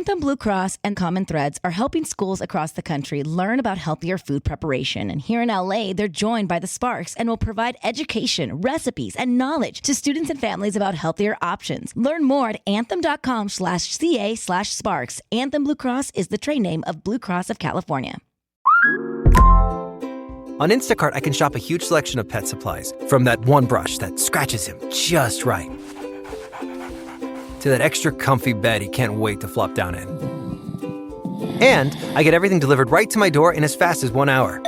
Anthem Blue Cross and Common Threads are helping schools across the country learn about healthier food preparation. And here in LA, they're joined by the Sparks and will provide education, recipes, and knowledge to students and families about healthier options. Learn more at anthem.com/ca/sparks. Anthem Blue Cross is the trade name of Blue Cross of California. On Instacart, I can shop a huge selection of pet supplies, from that one brush that scratches him just right, to that extra comfy bed he can't wait to flop down in. And I get everything delivered right to my door in as fast as 1 hour.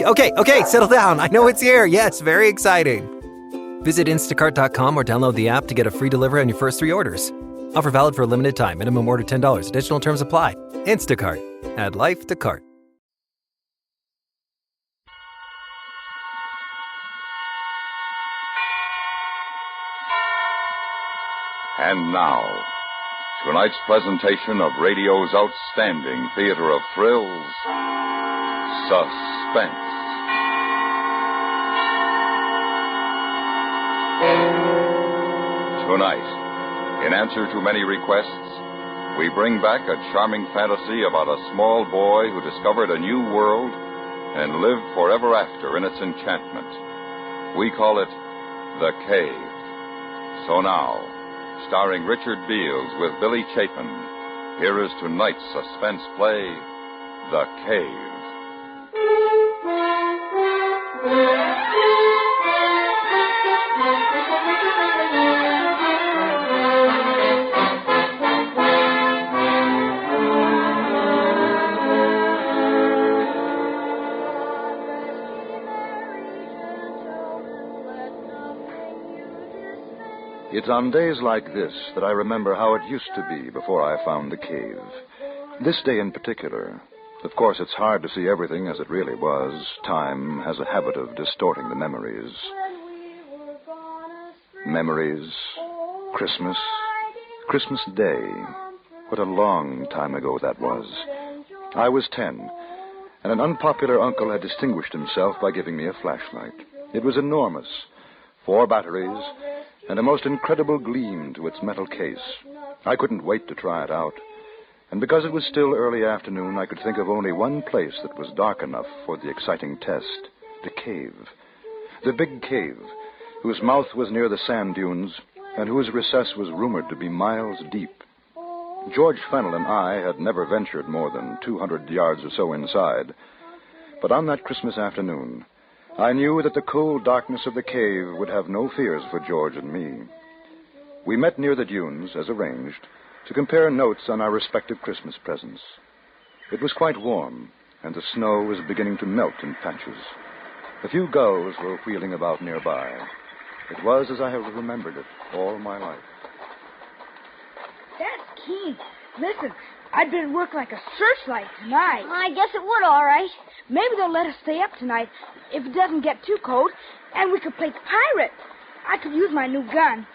Okay, settle down. I know it's here. Yes, very exciting. Visit instacart.com or download the app to get a free delivery on your first 3 orders. Offer valid for a limited time. Minimum order $10. Additional terms apply. Instacart. Add life to cart. And now, tonight's presentation of radio's outstanding theater of thrills, Suspense. Tonight, in answer to many requests, we bring back a charming fantasy about a small boy who discovered a new world and lived forever after in its enchantment. We call it The Cave. So now, starring Richard Beals with Billy Chapin, here is tonight's suspense play, The Cave. It's on days like this that I remember how it used to be before I found the cave. This day in particular. Of course, it's hard to see everything as it really was. Time has a habit of distorting the memories. Memories. Christmas. Christmas Day. What a long time ago that was. I was 10, and an unpopular uncle had distinguished himself by giving me a flashlight. It was enormous. 4 batteries, and a most incredible gleam to its metal case. I couldn't wait to try it out. And because it was still early afternoon, I could think of only one place that was dark enough for the exciting test: the cave. The big cave, whose mouth was near the sand dunes, and whose recess was rumored to be miles deep. George Fennell and I had never ventured more than 200 yards or so inside. But on that Christmas afternoon, I knew that the cold darkness of the cave would have no fears for George and me. We met near the dunes, as arranged, to compare notes on our respective Christmas presents. It was quite warm, and the snow was beginning to melt in patches. A few gulls were wheeling about nearby. It was as I have remembered it all my life. That's keen. Listen, I'd better work like a searchlight tonight. I guess it would, all right. Maybe they'll let us stay up tonight if it doesn't get too cold, and we could play pirate. I could use my new gun.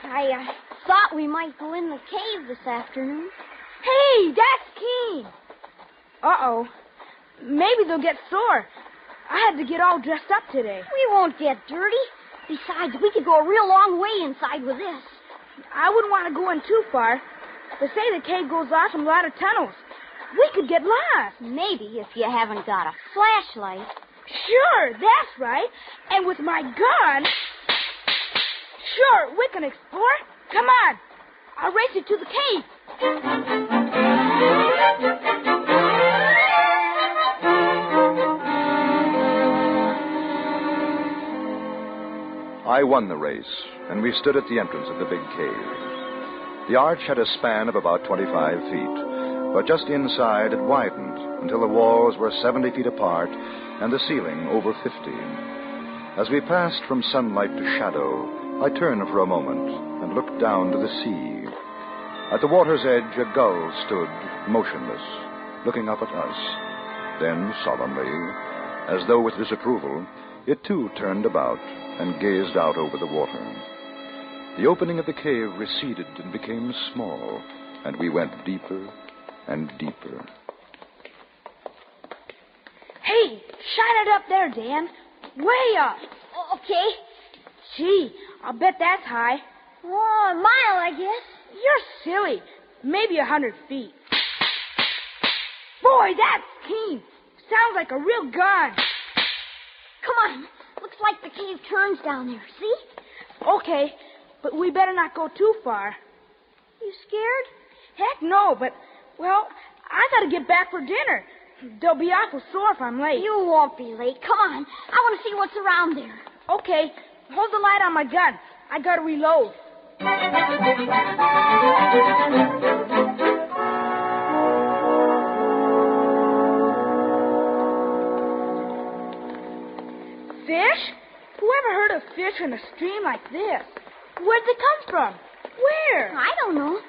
I thought we might go in the cave this afternoon. Hey, that's keen. Uh-oh. Maybe they'll get sore. I had to get all dressed up today. We won't get dirty. Besides, we could go a real long way inside with this. I wouldn't want to go in too far. They say the cave goes off in a lot of tunnels. We could get lost. Maybe if you haven't got a flashlight. Sure, that's right. And with my gun... Sure, we can explore. Come on. I'll race you to the cave. I won the race, and we stood at the entrance of the big cave. The arch had a span of about 25 feet, but just inside it widened until the walls were 70 feet apart and the ceiling over 50. As we passed from sunlight to shadow, I turned for a moment and looked down to the sea. At the water's edge, a gull stood motionless, looking up at us. Then, solemnly, as though with disapproval, it too turned about and gazed out over the water. The opening of the cave receded and became small, and we went deeper and deeper. Hey, shine it up there, Dan. Way up. Okay. Gee, I'll bet that's high. Oh, a mile, I guess. You're silly. Maybe 100 feet. Boy, that's keen. Sounds like a real gun. Come on. Looks like the cave turns down there. See? Okay, but we better not go too far. You scared? Heck no, but, well, I gotta get back for dinner. They'll be awful sore if I'm late. You won't be late. Come on. I want to see what's around there. Okay, hold the light on my gun. I gotta reload. Fish? Whoever heard of fish in a stream like this? Where'd they come from? Where? I don't know.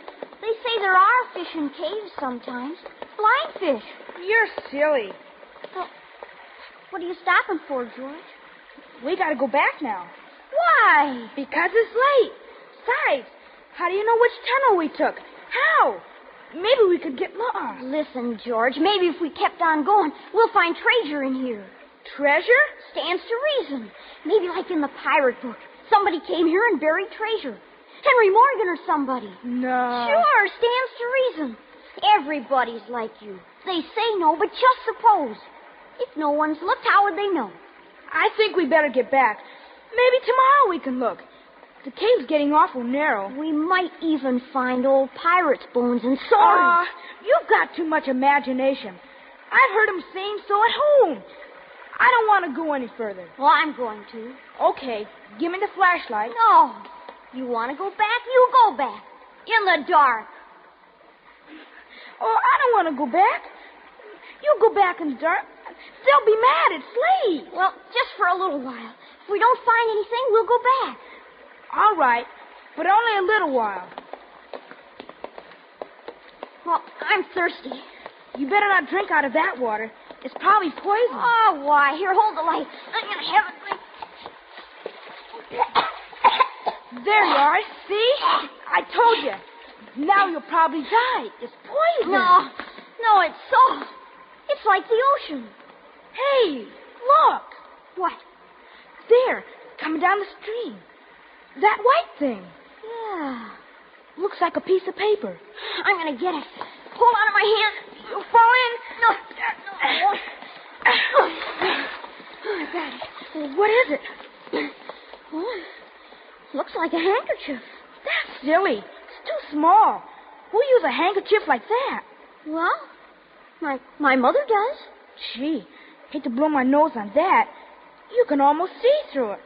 They say there are fish in caves sometimes. Flying fish. You're silly. Well, what are you stopping for, George? We gotta go back now. Why? Because it's late. Besides, how do you know which tunnel we took? How? Maybe we could get lost. Listen, George, maybe if we kept on going, we'll find treasure in here. Treasure? Stands to reason. Maybe like in the pirate book. Somebody came here and buried treasure. Henry Morgan or somebody. No. Sure, stands to reason. Everybody's like you. They say no, but just suppose. If no one's looked, how would they know? I think we better get back. Maybe tomorrow we can look. The cave's getting awful narrow. We might even find old pirates' bones and swords. You've got too much imagination. I've heard them saying so at home. I don't want to go any further. Well, I'm going to. Okay, give me the flashlight. No. You want to go back? You go back. In the dark. Oh, I don't want to go back. You go back in the dark. They'll be mad. It's late. Well, just for a little while. If we don't find anything, we'll go back. All right, but only a little while. Well, I'm thirsty. You better not drink out of that water. It's probably poison. Oh, why? Here, hold the light. I'm going to have it. There you are. See? I told you. Now you'll probably die. It's poison. No, it's salt. It's like the ocean. Hey, look. What? There, coming down the stream. That white thing. Yeah. Looks like a piece of paper. I'm going to get it. Hold on to my hand. You'll fall in. No. I got it. What is it? Oh, looks like a handkerchief. That's silly. It's too small. Who use a handkerchief like that? Well, my mother does. Gee, hate to blow my nose on that. You can almost see through it.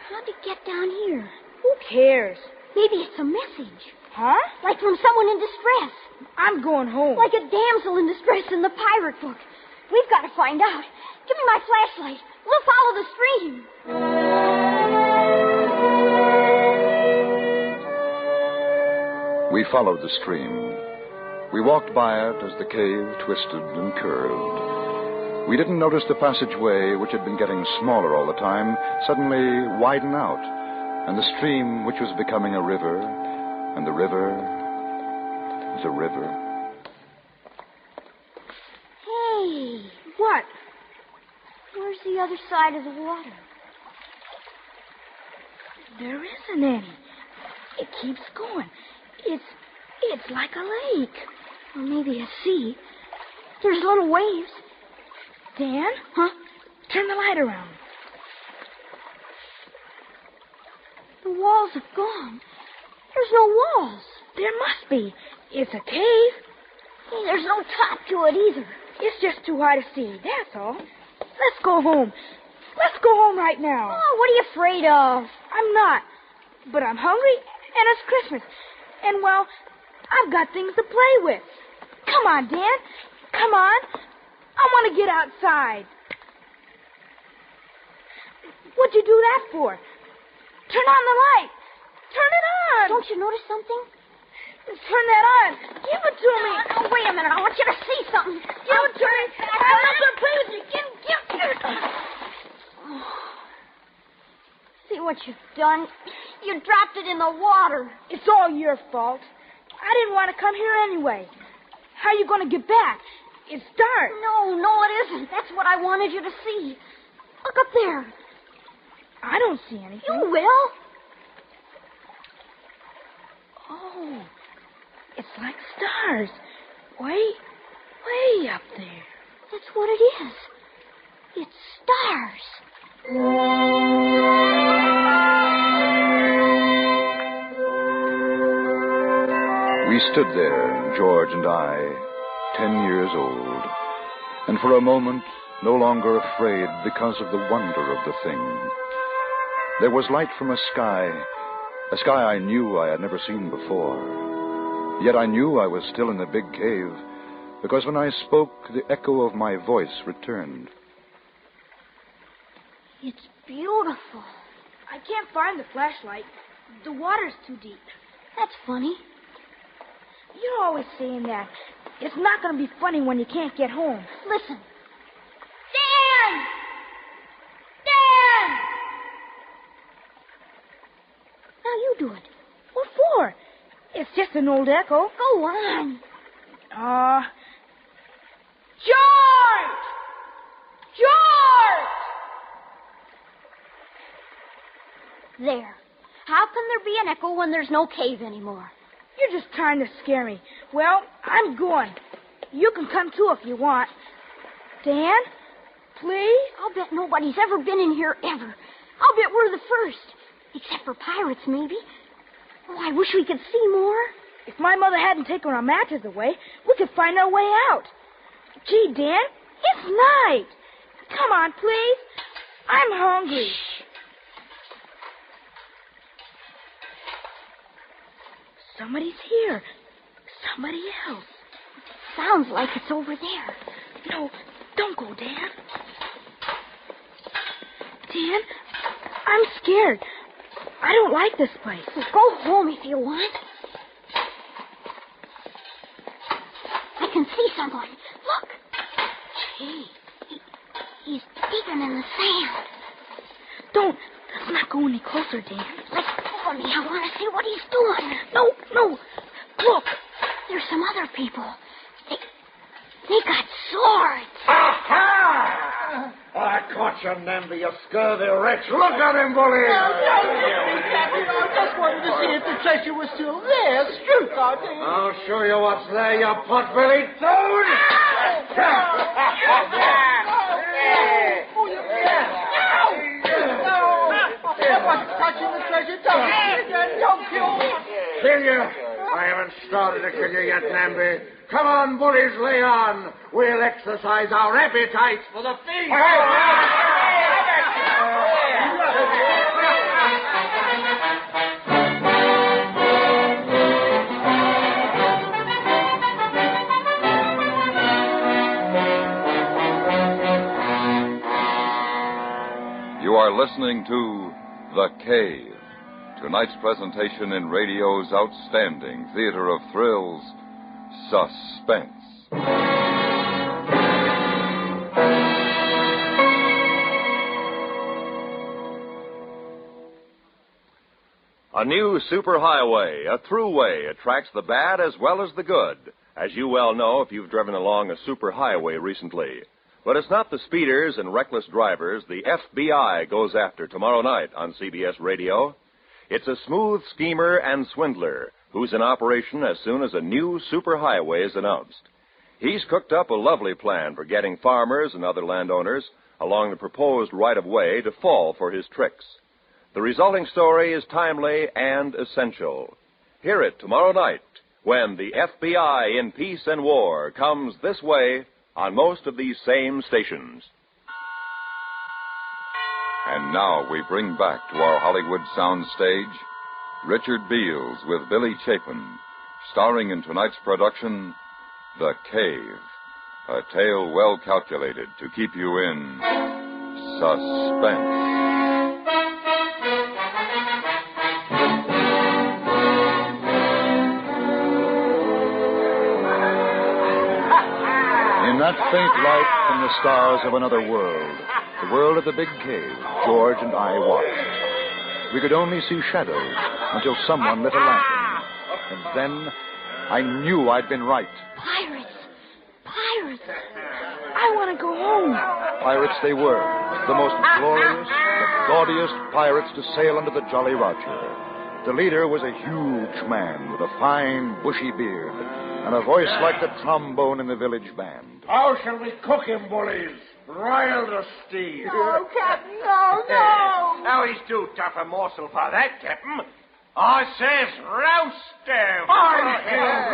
How'd it get down here? Who cares? Maybe it's a message. Huh? Like from someone in distress. I'm going home. Like a damsel in distress in the pirate book. We've got to find out. Give me my flashlight. We'll follow the stream. We followed the stream. We walked by it as the cave twisted and curved. We didn't notice the passageway, which had been getting smaller all the time, suddenly widen out, and the stream, which was becoming a river, and the river was a river. Hey, What? where's the other side of the water? There isn't any. It keeps going. It's like a lake. Or maybe a sea. There's little waves. Dan? Huh? Turn the light around. The walls have gone. There's no walls. There must be. It's a cave. Hey, there's no top to it either. It's just too high to see, that's all. Let's go home. Let's go home right now. Oh, what are you afraid of? I'm not. But I'm hungry, and it's Christmas. And, well, I've got things to play with. Come on, Dan. Come on. I want to get outside. What'd you do that for? Turn on the light. Turn it on. Don't you notice something? Turn that on. Give it to me. No, wait a minute. I want you to see something. Give it to me. I'm not going to play with you. Give it. See what you've done? You dropped it in the water. It's all your fault. I didn't want to come here anyway. How are you going to get back? It's dark. No, it isn't. That's what I wanted you to see. Look up there. I don't see anything. You will. Oh, like stars. Way up there. That's what it is. It's stars. We stood there, George and I, 10 years old, and for a moment no longer afraid because of the wonder of the thing. There was light from a sky I knew I had never seen before. Yet I knew I was still in the big cave, because when I spoke, the echo of my voice returned. It's beautiful. I can't find the flashlight. The water's too deep. That's funny. You're always saying that. It's not going to be funny when you can't get home. Listen. Dan! Dan! Now you do it. What for? It's just an old echo. Go on. George! George! There. How can there be an echo when there's no cave anymore? You're just trying to scare me. Well, I'm going. You can come too if you want. Dan, please? I'll bet nobody's ever been in here ever. I'll bet we're the first. Except for pirates, maybe. Oh, I wish we could see more. If my mother hadn't taken our matches away, we could find our way out. Gee, Dan, it's night. Come on, please. I'm hungry. Somebody's here. Somebody else. Sounds like it's over there. No, don't go, Dan. Dan, I'm scared. I don't like this place. Well, go home if you want. I can see someone. Look. Gee. He's digging in the sand. Let's not go any closer, Dan. Let go of me. I want to see what he's doing. No. Look. There's some other people. They got swords. Aha! I caught you, Namby, you scurvy wretch. Look at him, bully. I just wanted to see if the treasure was still there. Shoot, Sergeant. I'll show you what's there, you pot-bellied toad. I wasn't touching the treasure. Don't kill me. Kill you? I haven't started to kill you yet, Namby. Come on, bullies, lay on. We'll exercise our appetites for the feast. You are listening to The Cave, tonight's presentation in radio's outstanding theater of thrills, Suspense. A new superhighway, a throughway, attracts the bad as well as the good, as you well know if you've driven along a superhighway recently. But it's not the speeders and reckless drivers the FBI goes after tomorrow night on CBS Radio. It's a smooth schemer and swindler who's in operation as soon as a new superhighway is announced. He's cooked up a lovely plan for getting farmers and other landowners along the proposed right-of-way to fall for his tricks. The resulting story is timely and essential. Hear it tomorrow night when the FBI in Peace and War comes this way on most of these same stations. And now we bring back to our Hollywood soundstage Richard Beals with Billy Chapin, starring in tonight's production, The Cave, a tale well calculated to keep you in suspense. In that faint light from the stars of another world, the world of the big cave, George and I watched. We could only see shadows until someone lit a lantern. And then I knew I'd been right. Pirates. I want to go home. Pirates they were, the most glorious, the gaudiest pirates to sail under the Jolly Roger. The leader was a huge man with a fine, bushy beard and a voice like the trombone in the village band. How shall we cook him, bullies? Broiled or steamed? No, Captain, no. Now he's too tough a morsel for that, Captain. I says roast him.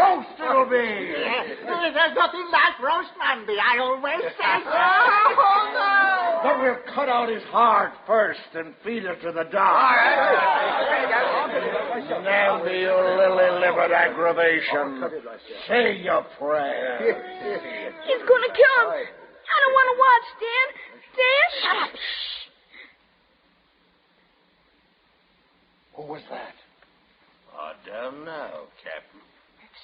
Roast it'll be. There's nothing like roast Namby. I always say so. Oh, But we'll cut out his heart first and feed it to the dog. Namby, you lily-livered aggravation. Say your prayer. He's going to kill him. I don't want to watch, Dan. Dan? Shut up. Who was that? I don't know, Captain.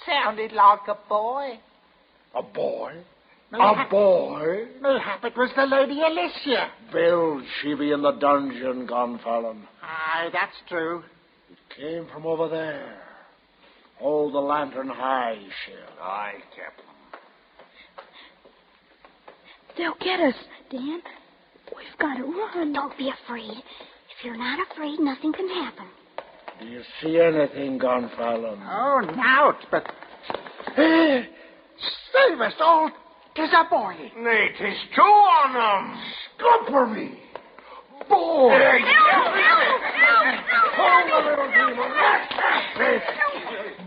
sounded like a boy. A boy? Mayhap- A boy? Mayhap it was the Lady Alicia. Bill, she be in the dungeon, Gonfalon. Aye, that's true. It came from over there. Hold the lantern high, Shell. Aye, Captain. They'll get us, Dan. We've got to run. Don't be afraid. If you're not afraid, nothing can happen. Do you see anything, Gonfalon? Oh, now, but... Save us all. 'Tis a boy. Nay, 'tis two on them. Scupper me. Boy. Hold the little demon.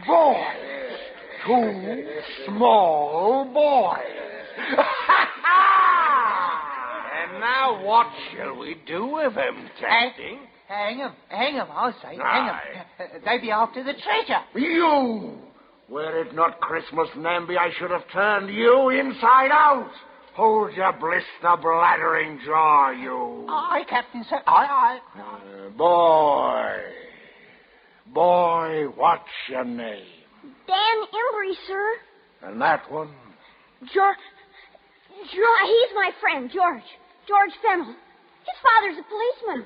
Boy. Two small boys. And now what shall we do with him, Captain? Hang him, I say. Hang him. They be after the treasure. You! Were it not Christmas, Namby, I should have turned you inside out. Hold your blister bladdering jaw, you. Aye, Captain, sir. Aye. Boy, what's your name? Dan Embry, sir. And that one? George. He's my friend, George. George Fennel. His father's a policeman.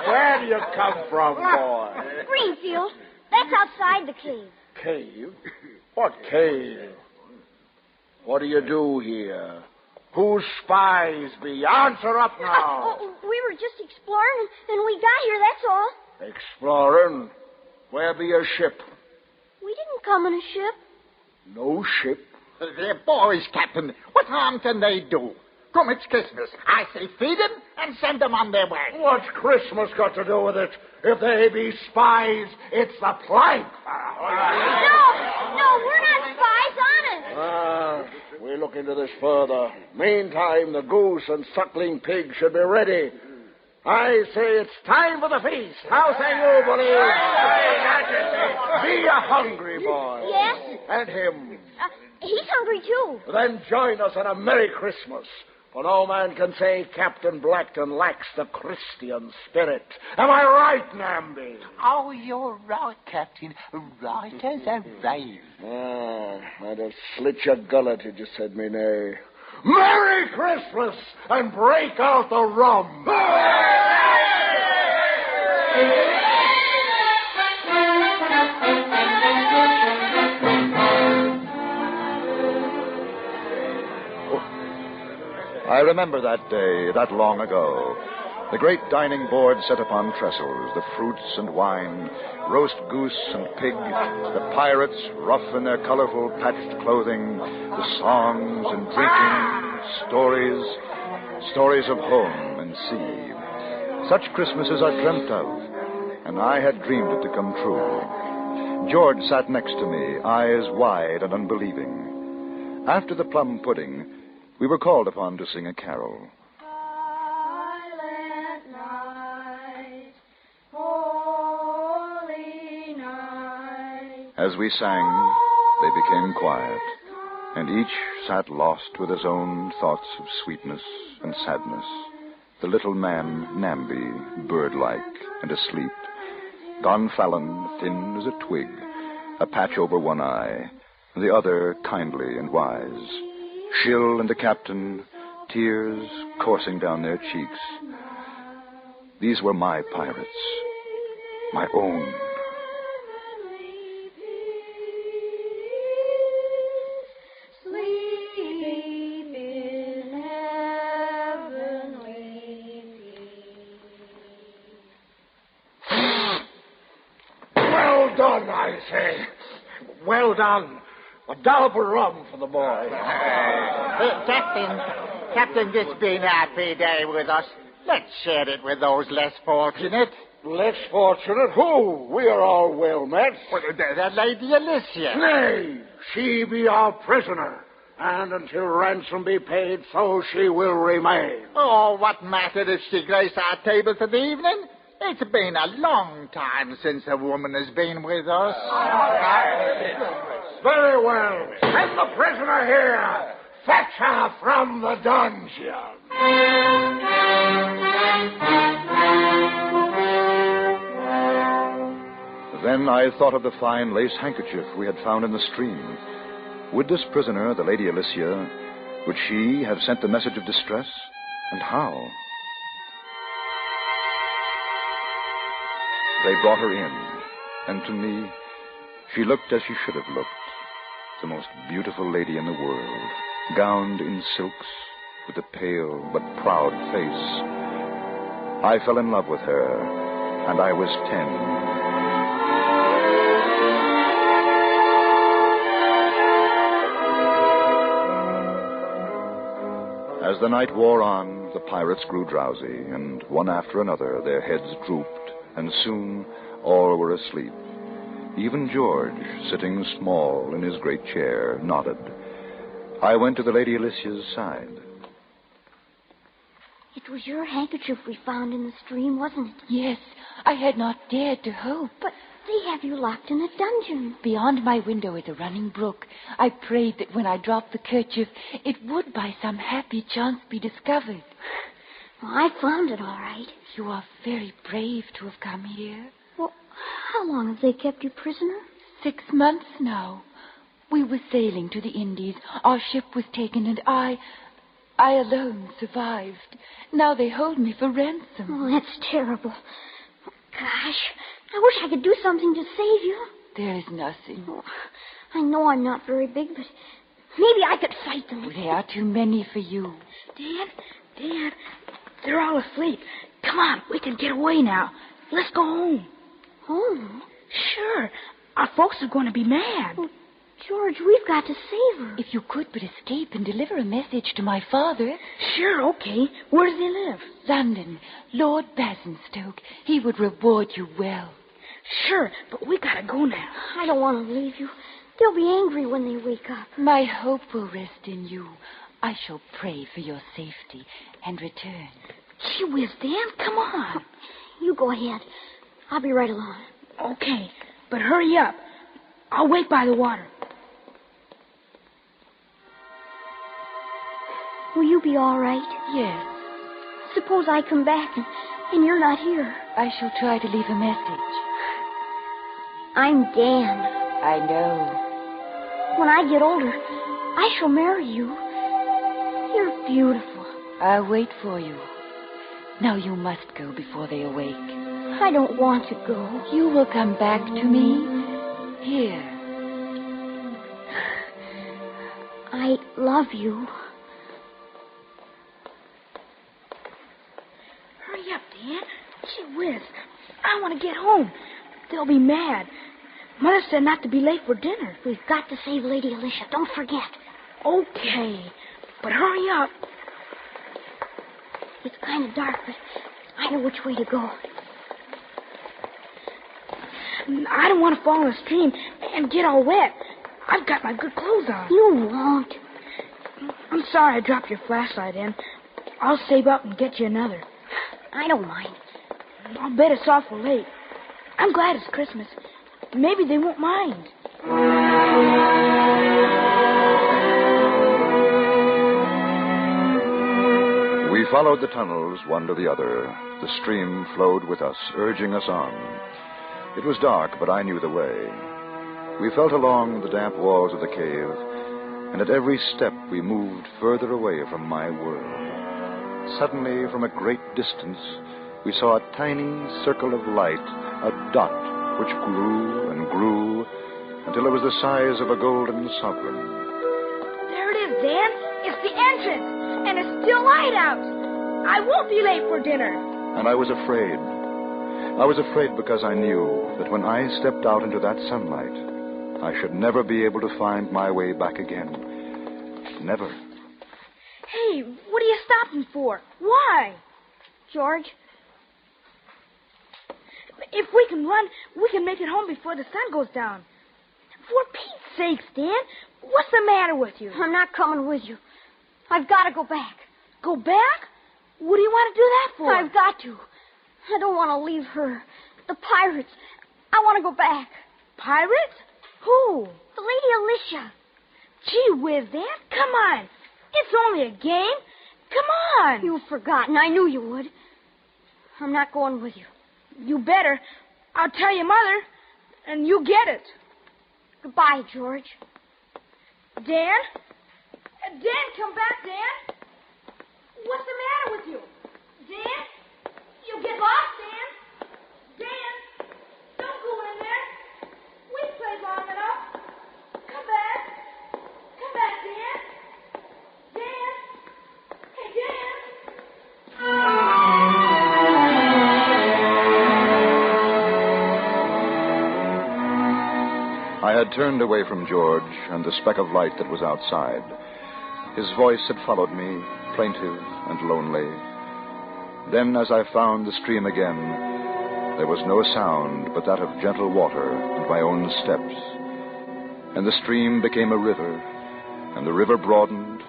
Where do you come from, boy? Greenfield. That's outside the cave. Cave? What cave? What do you do here? Whose spies be? Answer up now. We were just exploring, and we got here, that's all. Exploring? Where be your ship? We didn't come in a ship. No ship? They're boys, Captain. What harm can they do? Come, it's Christmas. I say feed them and send them on their way. What's Christmas got to do with it? If they be spies, it's the plank. No, we're not spies, honest. We'll look into this further. Meantime, the goose and suckling pig should be ready. I say it's time for the feast. How say you, bullies? Be a hungry boy. Yes? And him. He's hungry, too. Then join us on a Merry Christmas. For no man can say Captain Blackton lacks the Christian spirit. Am I right, Namby? Oh, you're right, Captain. Right as a raven. I'd have slit your gullet if you said me nay. Merry Christmas, and break out the rum. I remember that day, that long ago. The great dining board set upon trestles, the fruits and wine, roast goose and pig, the pirates, rough in their colorful patched clothing, the songs and drinking, stories of home and sea. Such Christmases are dreamt of, and I had dreamed it to come true. George sat next to me, eyes wide and unbelieving. After the plum pudding, we were called upon to sing a carol. Silent night, holy night. As we sang, they became quiet, and each sat lost with his own thoughts of sweetness and sadness. The little man, Namby, bird-like and asleep. Gonfalon, thin as a twig, a patch over one eye, the other kindly and wise. Shill and the captain, tears coursing down their cheeks. These were my pirates, my own. Sleep in heavenly peace. done, I say. Well done. A dollop of rum for the boy. Captain, this been a happy day with us. Let's share it with those less fortunate. Less fortunate? Who? We are all well met. Well, the Lady Alicia. Nay, she be our prisoner. And until ransom be paid, so she will remain. Oh, what matter if she grace our table for the evening? It's been a long time since a woman has been with us. Very well. Send the prisoner here. Fetch her from the dungeon. Then I thought of the fine lace handkerchief we had found in the stream. Would this prisoner, the Lady Alicia, would she have sent the message of distress? And how? They brought her in, and to me, she looked as she should have looked. The most beautiful lady in the world, gowned in silks, with a pale but proud face. I fell in love with her, and I was 10. As the night wore on, the pirates grew drowsy, and one after another their heads drooped, and soon all were asleep. Even George, sitting small in his great chair, nodded. I went to the Lady Alicia's side. It was your handkerchief we found in the stream, wasn't it? Yes, I had not dared to hope. But they have you locked in a dungeon. Beyond my window is a running brook. I prayed that when I dropped the kerchief, it would by some happy chance be discovered. Well, I found it all right. You are very brave to have come here. Well, how long have they kept you prisoner? 6 months now. We were sailing to the Indies. Our ship was taken, and I alone survived. Now they hold me for ransom. Oh, that's terrible. Gosh, I wish I could do something to save you. There is nothing. Oh, I know I'm not very big, but maybe I could fight them. There are too many for you. Dad, they're all asleep. Come on, we can get away now. Let's go home. Home? Sure. Our folks are going to be mad. Oh, George, we've got to save her. If you could but escape and deliver a message to my father. Sure, okay. Where does he live? London. Lord Basingstoke. He would reward you well. Sure, but we gotta go now. I don't want to leave you. They'll be angry when they wake up. My hope will rest in you. I shall pray for your safety and return. Gee whiz, Dan, come on. You go ahead. I'll be right along. Okay, but hurry up. I'll wait by the water. Will you be all right? Yes. Suppose I come back and you're not here. I shall try to leave a message. I'm Dan. I know. When I get older, I shall marry you. You're beautiful. I'll wait for you. Now you must go before they awake. I don't want to go. You will come back to me here. I love you. Hurry up, Dan. Gee whiz. I want to get home. They'll be mad. Mother said not to be late for dinner. We've got to save Lady Alicia. Don't forget. Okay, but hurry up. It's kind of dark, but I know which way to go. I don't want to fall in the stream and get all wet. I've got my good clothes on. You won't. I'm sorry I dropped your flashlight in. I'll save up and get you another. I don't mind. I'll bet it's awful late. I'm glad it's Christmas. Maybe they won't mind. We followed the tunnels, one to the other. The stream flowed with us, urging us on. It was dark, but I knew the way. We felt along the damp walls of the cave, and at every step we moved further away from my world. Suddenly, from a great distance, we saw a tiny circle of light, a dot, which grew and grew until it was the size of a golden sovereign. There it is, Dan. It's the entrance, and it's still light out. I won't be late for dinner. And I was afraid. I was afraid because I knew that when I stepped out into that sunlight, I should never be able to find my way back again. Never. Hey, what are you stopping for? Why? George? If we can run, we can make it home before the sun goes down. For Pete's sakes, Dan, what's the matter with you? I'm not coming with you. I've got to go back. Go back? What do you want to do that for? I've got to. I don't want to leave her. The pirates. I want to go back. Pirates? Who? The Lady Alicia. Gee whiz, Dan, come on. It's only a game. Come on. You've forgotten. I knew you would. I'm not going with you. You better. I'll tell your mother, and you get it. Goodbye, George. Dan? Dan, come back, Dan. What's the matter with you? Dan? You get lost, Dan? Dan, don't go in there. We've played long enough. Come back. Come back, Dan. Dan? Hey, Dan? I had turned away from George and the speck of light that was outside. His voice had followed me, plaintive and lonely. Then, as I found the stream again, there was no sound but that of gentle water and my own steps. And the stream became a river, and the river broadened.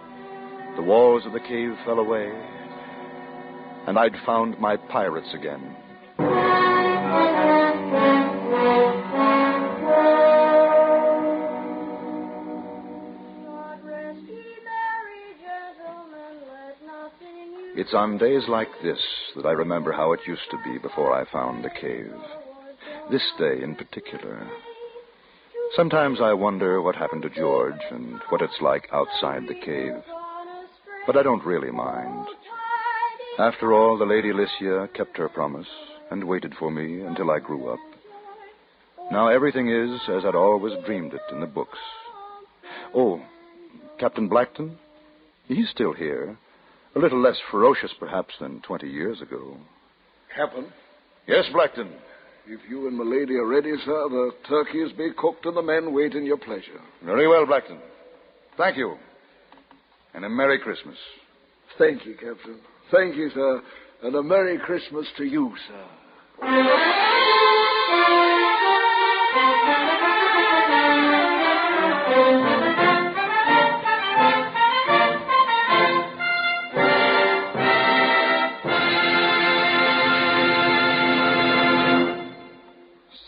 The walls of the cave fell away, and I'd found my pirates again. It's on days like this that I remember how it used to be before I found the cave. This day in particular. Sometimes I wonder what happened to George and what it's like outside the cave. But I don't really mind. After all, the Lady Alicia kept her promise and waited for me until I grew up. Now everything is as I'd always dreamed it in the books. Oh, Captain Blackton? He's still here. A little less ferocious, perhaps, than 20 years ago. Captain? Yes, Blackton. If you and my lady are ready, sir, the turkeys be cooked and the men wait in your pleasure. Very well, Blackton. Thank you. And a Merry Christmas. Thank you, Captain. Thank you, sir. And a Merry Christmas to you, sir.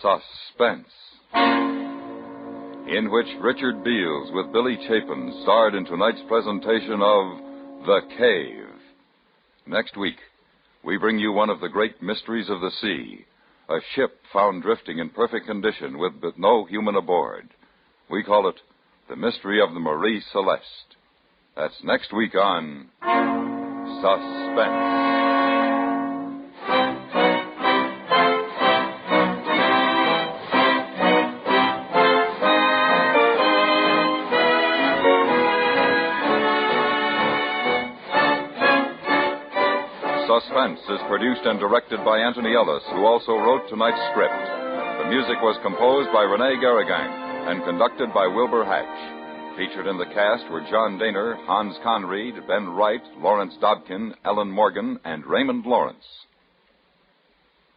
Suspense, in which Richard Beals with Billy Chapin starred in tonight's presentation of The Cave. Next week, we bring you one of the great mysteries of the sea, a ship found drifting in perfect condition with but no human aboard. We call it The Mystery of the Marie Celeste. That's next week on Suspense. Suspense is produced and directed by Anthony Ellis, who also wrote tonight's script. The music was composed by René Garrigang and conducted by Wilbur Hatch. Featured in the cast were John Dehner, Hans Conried, Ben Wright, Lawrence Dobkin, Ellen Morgan, and Raymond Lawrence.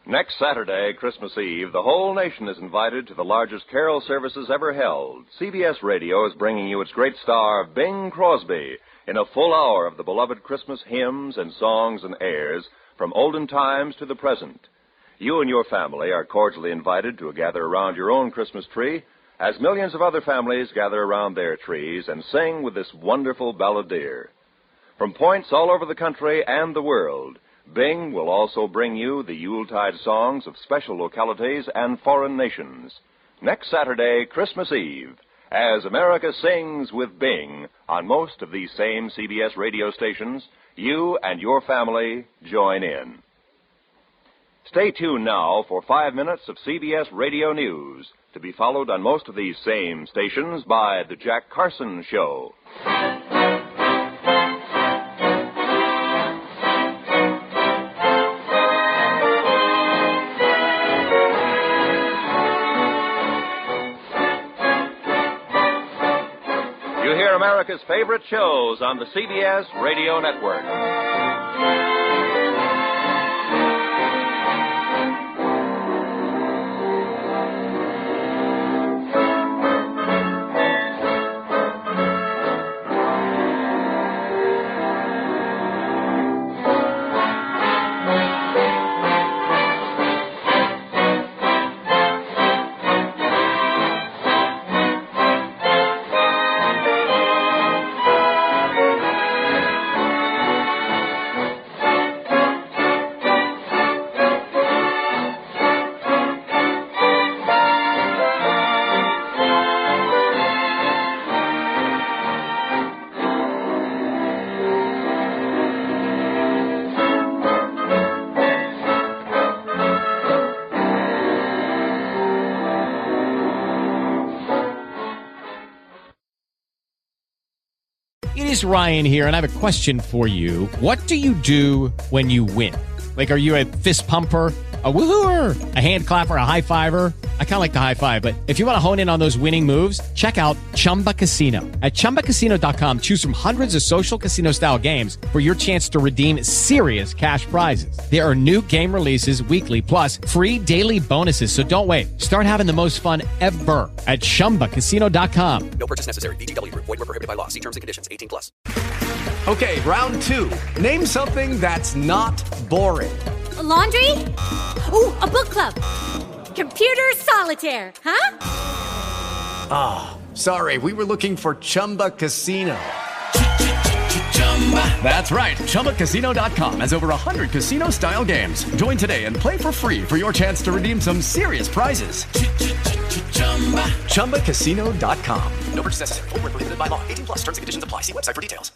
Next Saturday, Christmas Eve, the whole nation is invited to the largest carol services ever held. CBS Radio is bringing you its great star, Bing Crosby, in a full hour of the beloved Christmas hymns and songs and airs from olden times to the present. You and your family are cordially invited to gather around your own Christmas tree as millions of other families gather around their trees and sing with this wonderful balladeer. From points all over the country and the world, Bing will also bring you the Yuletide songs of special localities and foreign nations. Next Saturday, Christmas Eve, as America sings with Bing on most of these same CBS radio stations, you and your family join in. Stay tuned now for 5 minutes of CBS Radio News, to be followed on most of these same stations by The Jack Carson Show. to hear America's favorite shows on the CBS Radio Network. It is Ryan here, and I have a question for you. What do you do when you win? Like, are you a fist pumper, a woohooer, a hand clapper, a high fiver? I kind of like the high five, but if you want to hone in on those winning moves, check out Chumba Casino. At ChumbaCasino.com, choose from hundreds of social casino-style games for your chance to redeem serious cash prizes. There are new game releases weekly, plus free daily bonuses. So don't wait. Start having the most fun ever at ChumbaCasino.com. No purchase necessary. VGW. Void where prohibited by law. See terms and conditions. 18+. Okay, round two. Name something that's not boring. A laundry? Ooh, a book club. Computer solitaire, huh? Ah, oh, sorry. We were looking for Chumba Casino. That's right. ChumbaCasino.com has over 100 casino-style games. Join today and play for free for your chance to redeem some serious prizes. ChumbaCasino.com. No purchase necessary. Void where prohibited by law. 18+. Terms and conditions apply. See website for details.